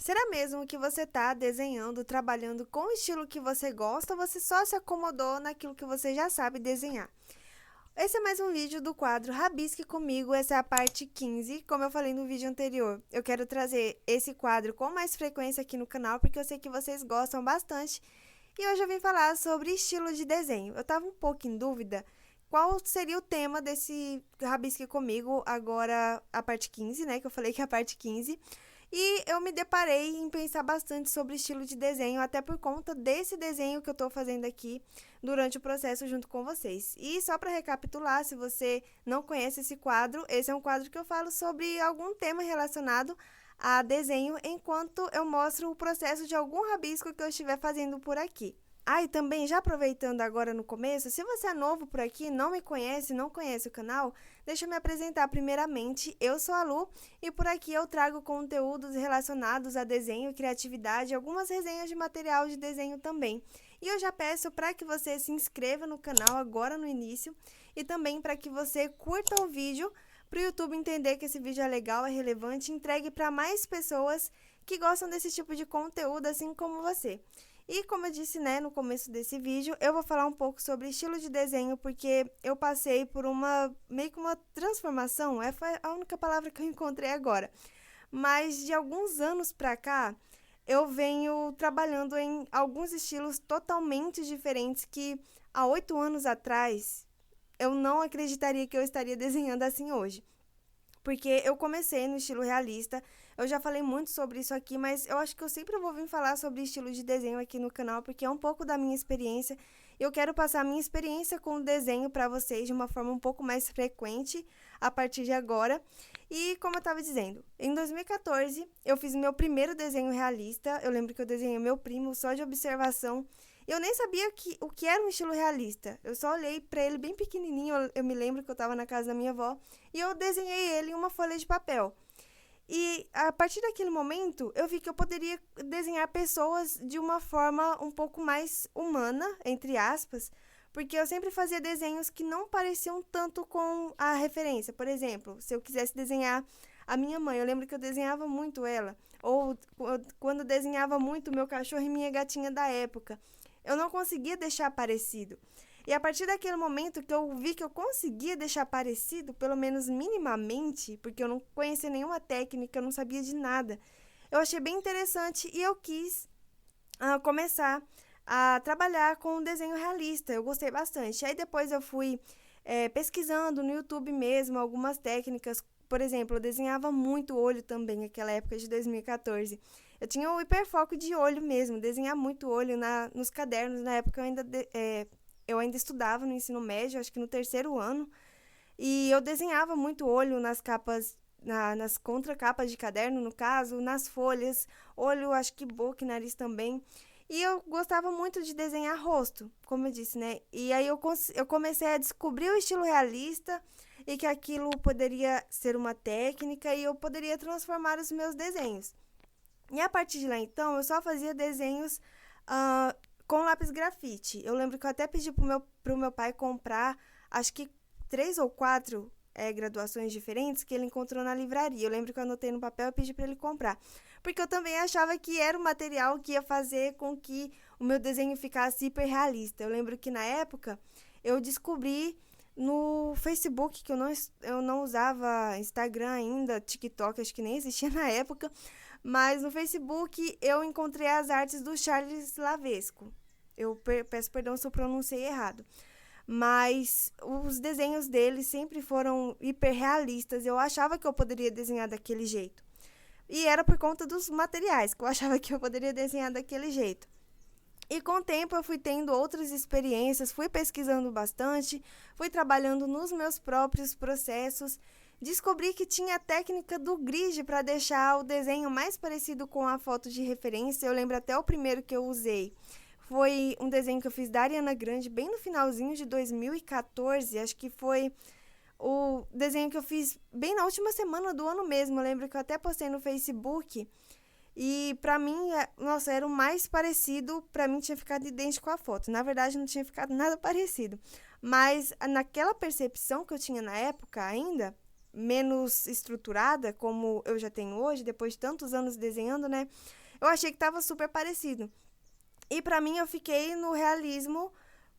Será mesmo que você está desenhando, trabalhando com o estilo que você gosta ou você só se acomodou naquilo que você já sabe desenhar? Esse é mais um vídeo do quadro Rabisque Comigo, essa é a parte 15. Como eu falei no vídeo anterior, eu quero trazer esse quadro com mais frequência aqui no canal, porque eu sei que vocês gostam bastante. E hoje eu vim falar sobre estilo de desenho. Eu estava um pouco em dúvida qual seria o tema desse Rabisque Comigo, agora a parte 15, né, que eu falei que é a parte 15. E eu me deparei em pensar bastante sobre estilo de desenho, até por conta desse desenho que eu estou fazendo aqui durante o processo junto com vocês. E só para recapitular, se você não conhece esse quadro, esse é um quadro que eu falo sobre algum tema relacionado a desenho, enquanto eu mostro o processo de algum rabisco que eu estiver fazendo por aqui. E também, já aproveitando agora no começo, se você é novo por aqui, não me conhece, não conhece o canal, deixa eu me apresentar primeiramente. Eu sou a Lu e por aqui eu trago conteúdos relacionados a desenho, criatividade e algumas resenhas de material de desenho também. E eu já peço para que você se inscreva no canal agora no início e também para que você curta o vídeo para o YouTube entender que esse vídeo é legal, é relevante e entregue para mais pessoas que gostam desse tipo de conteúdo assim como você. E como eu disse, né, no começo desse vídeo, eu vou falar um pouco sobre estilo de desenho, porque eu passei por meio que uma transformação, foi a única palavra que eu encontrei agora. Mas de alguns anos pra cá, eu venho trabalhando em alguns estilos totalmente diferentes que há 8 anos atrás, eu não acreditaria que eu estaria desenhando assim hoje. Porque eu comecei no estilo realista, eu já falei muito sobre isso aqui, mas eu acho que eu sempre vou vir falar sobre estilo de desenho aqui no canal, porque é um pouco da minha experiência. Eu quero passar a minha experiência com o desenho para vocês de uma forma um pouco mais frequente a partir de agora. E como eu estava dizendo, em 2014 eu fiz o meu primeiro desenho realista. Eu lembro que eu desenhei meu primo só de observação. Eu nem sabia o que era um estilo realista. Eu só olhei para ele bem pequenininho. Eu me lembro que eu estava na casa da minha avó e eu desenhei ele em uma folha de papel. E a partir daquele momento, eu vi que eu poderia desenhar pessoas de uma forma um pouco mais humana, entre aspas, porque eu sempre fazia desenhos que não pareciam tanto com a referência. Por exemplo, se eu quisesse desenhar a minha mãe, eu lembro que eu desenhava muito ela, ou quando desenhava muito meu cachorro e minha gatinha da época. Eu não conseguia deixar parecido. E a partir daquele momento que eu vi que eu conseguia deixar parecido, pelo menos minimamente, porque eu não conhecia nenhuma técnica, eu não sabia de nada, eu achei bem interessante e eu quis começar a trabalhar com o desenho realista. Eu gostei bastante. Aí depois eu fui pesquisando no YouTube mesmo algumas técnicas. Por exemplo, eu desenhava muito olho também naquela época de 2014. Eu tinha o hiperfoco de olho mesmo, desenhar muito olho nos cadernos. Na época eu ainda estudava no ensino médio, acho que no terceiro ano, e eu desenhava muito olho nas capas, nas contracapas de caderno, no caso, nas folhas, olho, acho que boca e nariz também. E eu gostava muito de desenhar rosto, como eu disse, né? E aí eu comecei a descobrir o estilo realista e que aquilo poderia ser uma técnica e eu poderia transformar os meus desenhos. E a partir de lá, então, eu só fazia desenhos com lápis grafite. Eu lembro que eu até pedi pro meu pai comprar, acho que 3 ou 4 graduações diferentes que ele encontrou na livraria. Eu lembro que eu anotei no papel e pedi para ele comprar. Porque eu também achava que era o material que ia fazer com que o meu desenho ficasse hiper realista. Eu lembro que na época eu descobri no Facebook, que eu não usava Instagram ainda, TikTok, acho que nem existia na época, mas no Facebook eu encontrei as artes do Charles Lavesco. Eu peço perdão se eu pronunciei errado. Mas os desenhos dele sempre foram hiperrealistas. Eu achava que eu poderia desenhar daquele jeito. E era por conta dos materiais que eu achava que eu poderia desenhar daquele jeito. E com o tempo eu fui tendo outras experiências, fui pesquisando bastante, fui trabalhando nos meus próprios processos, descobri que tinha a técnica do grid para deixar o desenho mais parecido com a foto de referência. Eu lembro até o primeiro que eu usei. Foi um desenho que eu fiz da Ariana Grande bem no finalzinho de 2014, acho que foi o desenho que eu fiz bem na última semana do ano mesmo. Eu lembro que eu até postei no Facebook. E pra mim, nossa, era o mais parecido, pra mim tinha ficado idêntico à foto. Na verdade, não tinha ficado nada parecido. Mas naquela percepção que eu tinha na época ainda, menos estruturada, como eu já tenho hoje, depois de tantos anos desenhando, né? Eu achei que estava super parecido. E pra mim, eu fiquei no realismo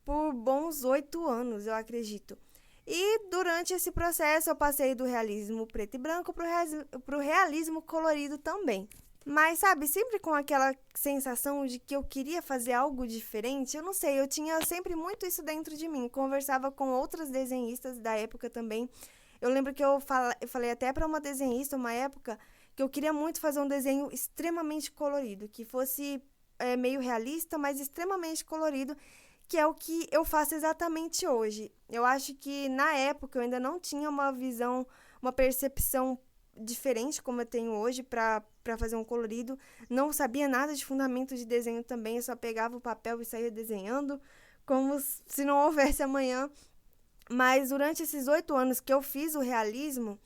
por bons 8 anos, eu acredito. E durante esse processo, eu passei do realismo preto e branco pro realismo colorido também. Mas, sabe, sempre com aquela sensação de que eu queria fazer algo diferente, eu não sei, eu tinha sempre muito isso dentro de mim. Conversava com outras desenhistas da época também. Eu lembro que eu falei até para uma desenhista, uma época, que eu queria muito fazer um desenho extremamente colorido, que fosse meio realista, mas extremamente colorido, que é o que eu faço exatamente hoje. Eu acho que na época eu ainda não tinha uma visão, uma percepção diferente como eu tenho hoje para fazer um colorido. Não sabia nada de fundamento de desenho também, eu só pegava o papel e saía desenhando, como se não houvesse amanhã. Mas durante esses 8 anos que eu fiz o realismo,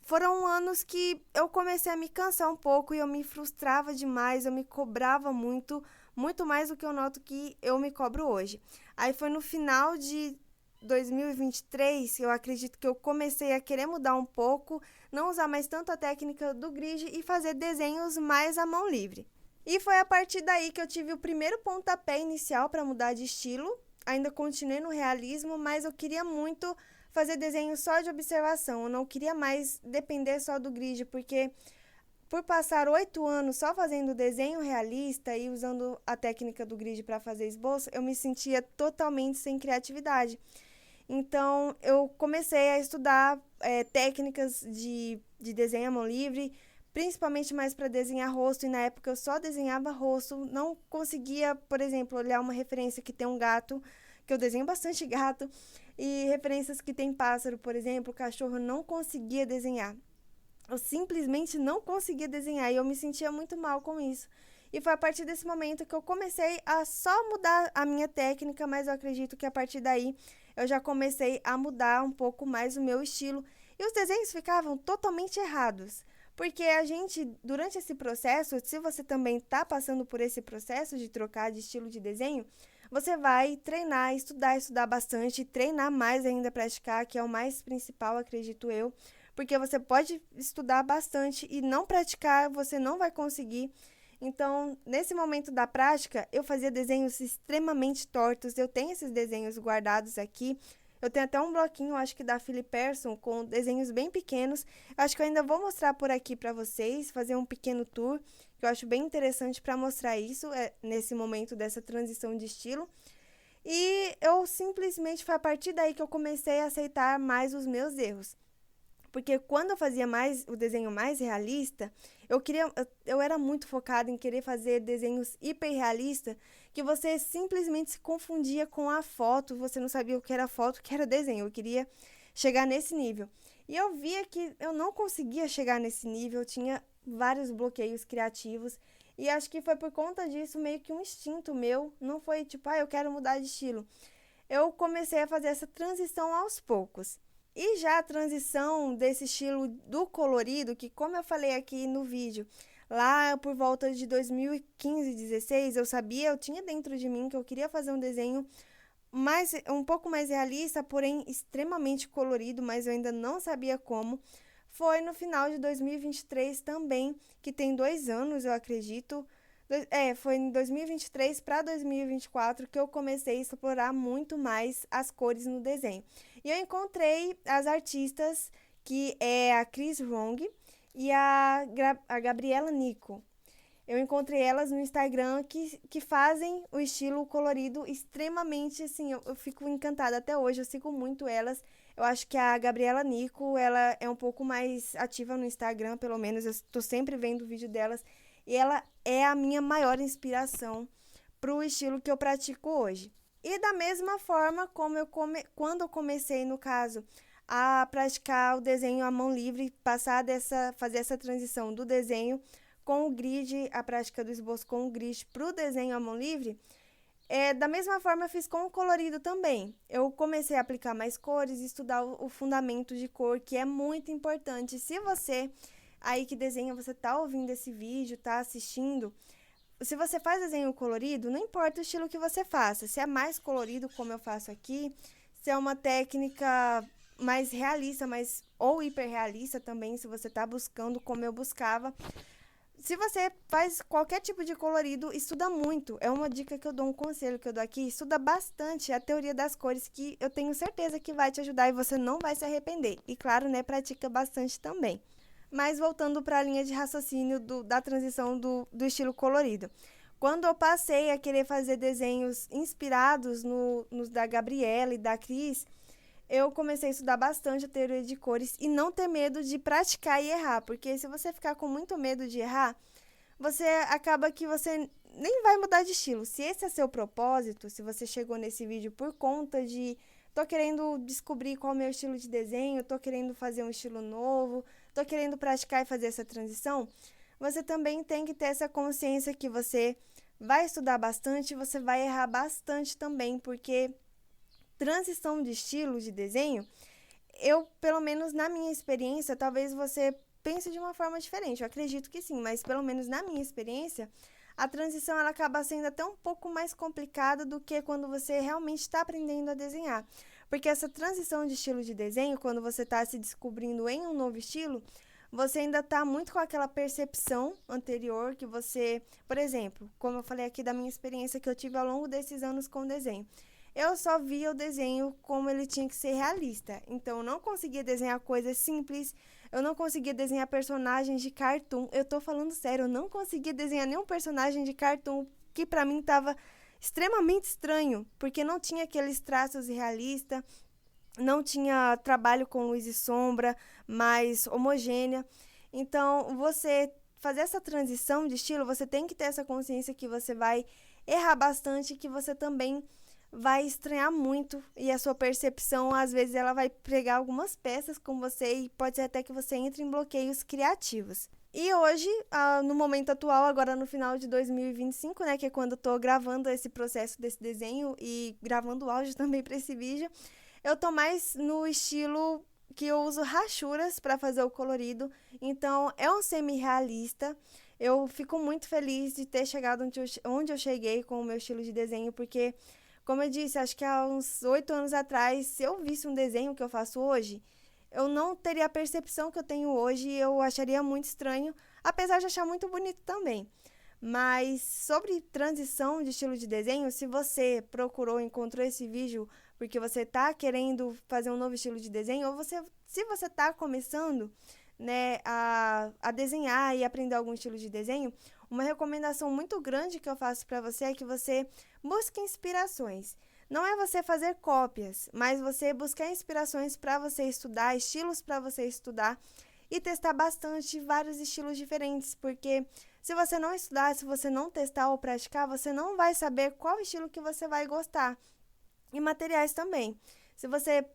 foram anos que eu comecei a me cansar um pouco e eu me frustrava demais, eu me cobrava muito, muito mais do que eu noto que eu me cobro hoje. Aí foi no final de 2023, eu acredito que eu comecei a querer mudar um pouco, não usar mais tanto a técnica do grid e fazer desenhos mais à mão livre. E foi a partir daí que eu tive o primeiro pontapé inicial para mudar de estilo. Ainda continuei no realismo, mas eu queria muito fazer desenho só de observação. Eu não queria mais depender só do grid, porque por passar 8 anos só fazendo desenho realista e usando a técnica do grid para fazer esboço, eu me sentia totalmente sem criatividade. Então, eu comecei a estudar técnicas de desenho à mão livre, principalmente mais para desenhar rosto, e na época eu só desenhava rosto, não conseguia, por exemplo, olhar uma referência que tem um gato, que eu desenho bastante gato, e referências que tem pássaro, por exemplo, cachorro, eu não conseguia desenhar. Eu simplesmente não conseguia desenhar e eu me sentia muito mal com isso. E foi a partir desse momento que eu comecei a só mudar a minha técnica, mas eu acredito que a partir daí eu já comecei a mudar um pouco mais o meu estilo. E os desenhos ficavam totalmente errados. Porque a gente, durante esse processo, se você também está passando por esse processo de trocar de estilo de desenho, você vai treinar, estudar bastante, treinar mais ainda, praticar, que é o mais principal, acredito eu. Porque você pode estudar bastante e não praticar, você não vai conseguir. Então, nesse momento da prática, eu fazia desenhos extremamente tortos. Eu tenho esses desenhos guardados aqui. Eu tenho até um bloquinho, acho que da Philip Persson, com desenhos bem pequenos. Acho que eu ainda vou mostrar por aqui para vocês, fazer um pequeno tour, que eu acho bem interessante para mostrar isso, nesse momento dessa transição de estilo. E eu simplesmente, foi a partir daí que eu comecei a aceitar mais os meus erros. Porque quando eu fazia mais o desenho mais realista, eu era muito focada em querer fazer desenhos hiperrealistas, que você simplesmente se confundia com a foto, você não sabia o que era foto, o que era desenho. Eu queria chegar nesse nível. E eu via que eu não conseguia chegar nesse nível, eu tinha vários bloqueios criativos. E acho que foi por conta disso meio que um instinto meu, não foi tipo, eu quero mudar de estilo. Eu comecei a fazer essa transição aos poucos. E já a transição desse estilo do colorido, que como eu falei aqui no vídeo, lá por volta de 2015, 16, eu tinha dentro de mim que eu queria fazer um desenho um pouco mais realista, porém extremamente colorido, mas eu ainda não sabia como. Foi no final de 2023 também, que tem 2 anos, eu acredito. Foi em 2023 para 2024 que eu comecei a explorar muito mais as cores no desenho. E eu encontrei as artistas, que é a Chris Wrong e a Gabriela Nico. Eu encontrei elas no Instagram que fazem o estilo colorido extremamente, assim, eu fico encantada até hoje, eu sigo muito elas. Eu acho que a Gabriela Nico, ela é um pouco mais ativa no Instagram, pelo menos, eu estou sempre vendo o vídeo delas. E ela é a minha maior inspiração para o estilo que eu pratico hoje. E da mesma forma como quando eu comecei, no caso, a praticar o desenho à mão livre, fazer essa transição do desenho com o grid, a prática do esboço com o grid para o desenho à mão livre, da mesma forma eu fiz com o colorido também. Eu comecei a aplicar mais cores, estudar o fundamento de cor, que é muito importante. Se você aí que desenha, você tá ouvindo esse vídeo, tá assistindo, se você faz desenho colorido, não importa o estilo que você faça, se é mais colorido como eu faço aqui, se é uma técnica mais realista, ou hiperrealista também, se você tá buscando como eu buscava. Se você faz qualquer tipo de colorido, estuda muito. É uma dica que eu dou, um conselho que eu dou aqui. Estuda bastante a teoria das cores, que eu tenho certeza que vai te ajudar e você não vai se arrepender. E claro, né, pratica bastante também. Mas voltando para a linha de raciocínio da transição do estilo colorido. Quando eu passei a querer fazer desenhos inspirados nos da Gabriela e da Cris, eu comecei a estudar bastante a teoria de cores e não ter medo de praticar e errar, porque se você ficar com muito medo de errar, você acaba que você nem vai mudar de estilo. Se esse é seu propósito, se você chegou nesse vídeo por conta de tô querendo descobrir qual é o meu estilo de desenho, tô querendo fazer um estilo novo, tô querendo praticar e fazer essa transição, você também tem que ter essa consciência que você vai estudar bastante, você vai errar bastante também, porque transição de estilo de desenho, pelo menos na minha experiência, talvez você pense de uma forma diferente, eu acredito que sim, mas pelo menos na minha experiência, a transição ela acaba sendo até um pouco mais complicada do que quando você realmente está aprendendo a desenhar. Porque essa transição de estilo de desenho, quando você está se descobrindo em um novo estilo, você ainda está muito com aquela percepção anterior que você, por exemplo, como eu falei aqui da minha experiência que eu tive ao longo desses anos com o desenho. Eu só via o desenho como ele tinha que ser realista. Então, eu não conseguia desenhar coisas simples, eu não conseguia desenhar personagens de cartoon. Eu tô falando sério, eu não conseguia desenhar nenhum personagem de cartoon que pra mim tava extremamente estranho, porque não tinha aqueles traços realistas, não tinha trabalho com luz e sombra mais homogênea. Então, você fazer essa transição de estilo, você tem que ter essa consciência que você vai errar bastante, que você também vai estranhar muito e a sua percepção, às vezes, ela vai pregar algumas peças com você e pode ser até que você entre em bloqueios criativos. E hoje, no momento atual, agora no final de 2025, né, que é quando eu tô gravando esse processo desse desenho e gravando o áudio também para esse vídeo, eu tô mais no estilo que eu uso rachuras para fazer o colorido, então é um semi-realista. Eu fico muito feliz de ter chegado onde eu cheguei com o meu estilo de desenho, porque como eu disse, acho que há uns 8 anos atrás, se eu visse um desenho que eu faço hoje, eu não teria a percepção que eu tenho hoje e eu acharia muito estranho, apesar de achar muito bonito também. Mas sobre transição de estilo de desenho, se você procurou, encontrou esse vídeo porque você está querendo fazer um novo estilo de desenho, ou se você está começando, né, a desenhar e aprender algum estilo de desenho, uma recomendação muito grande que eu faço para você é que você busque inspirações. Não é você fazer cópias, mas você buscar inspirações para você estudar, estilos para você estudar e testar bastante vários estilos diferentes, porque se você não estudar, se você não testar ou praticar, você não vai saber qual estilo que você vai gostar. E materiais também. Se você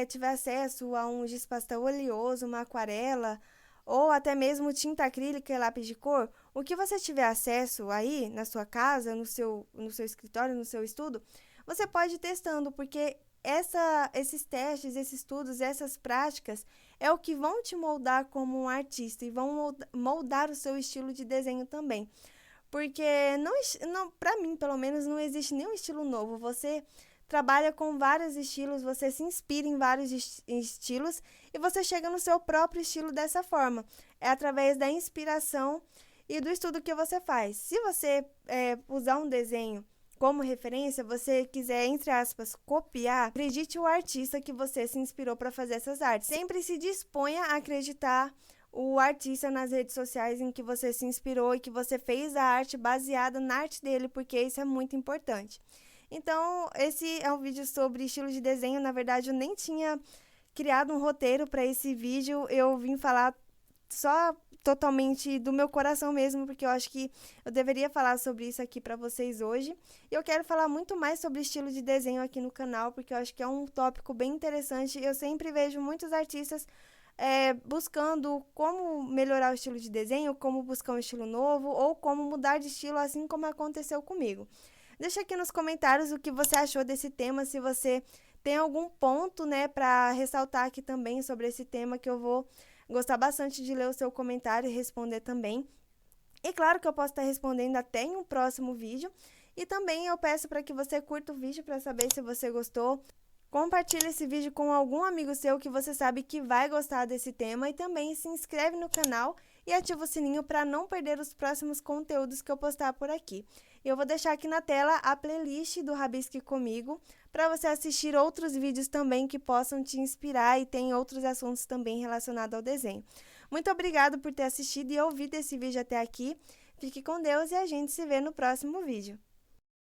tiver acesso a um giz pastel oleoso, uma aquarela, ou até mesmo tinta acrílica e lápis de cor, o que você tiver acesso aí na sua casa, no seu escritório, no seu estudo, você pode ir testando, porque esses testes, esses estudos, essas práticas é o que vão te moldar como um artista e vão moldar o seu estilo de desenho também. Porque para mim, pelo menos, não existe nenhum estilo novo. Você trabalha com vários estilos, você se inspira em vários estilos e você chega no seu próprio estilo dessa forma. É através da inspiração e do estudo que você faz. Se você usar um desenho como referência, você quiser, entre aspas, copiar, acredite o artista que você se inspirou para fazer essas artes. Sempre se disponha a acreditar o artista nas redes sociais em que você se inspirou e que você fez a arte baseada na arte dele, porque isso é muito importante. Então, esse é um vídeo sobre estilo de desenho. Na verdade, eu nem tinha criado um roteiro para esse vídeo. Eu vim falar só totalmente do meu coração mesmo, porque eu acho que eu deveria falar sobre isso aqui para vocês hoje. E eu quero falar muito mais sobre estilo de desenho aqui no canal, porque eu acho que é um tópico bem interessante. Eu sempre vejo muitos artistas buscando como melhorar o estilo de desenho, como buscar um estilo novo ou como mudar de estilo, assim como aconteceu comigo. Deixa aqui nos comentários o que você achou desse tema, se você tem algum ponto, né, para ressaltar aqui também sobre esse tema, que eu vou gostar bastante de ler o seu comentário e responder também. E claro que eu posso estar respondendo até em um próximo vídeo. E também eu peço para que você curta o vídeo para saber se você gostou. Compartilhe esse vídeo com algum amigo seu que você sabe que vai gostar desse tema e também se inscreve no canal e ativa o sininho para não perder os próximos conteúdos que eu postar por aqui. Eu vou deixar aqui na tela a playlist do Rabisque Comigo para você assistir outros vídeos também que possam te inspirar e tem outros assuntos também relacionados ao desenho. Muito obrigada por ter assistido e ouvido esse vídeo até aqui. Fique com Deus e a gente se vê no próximo vídeo.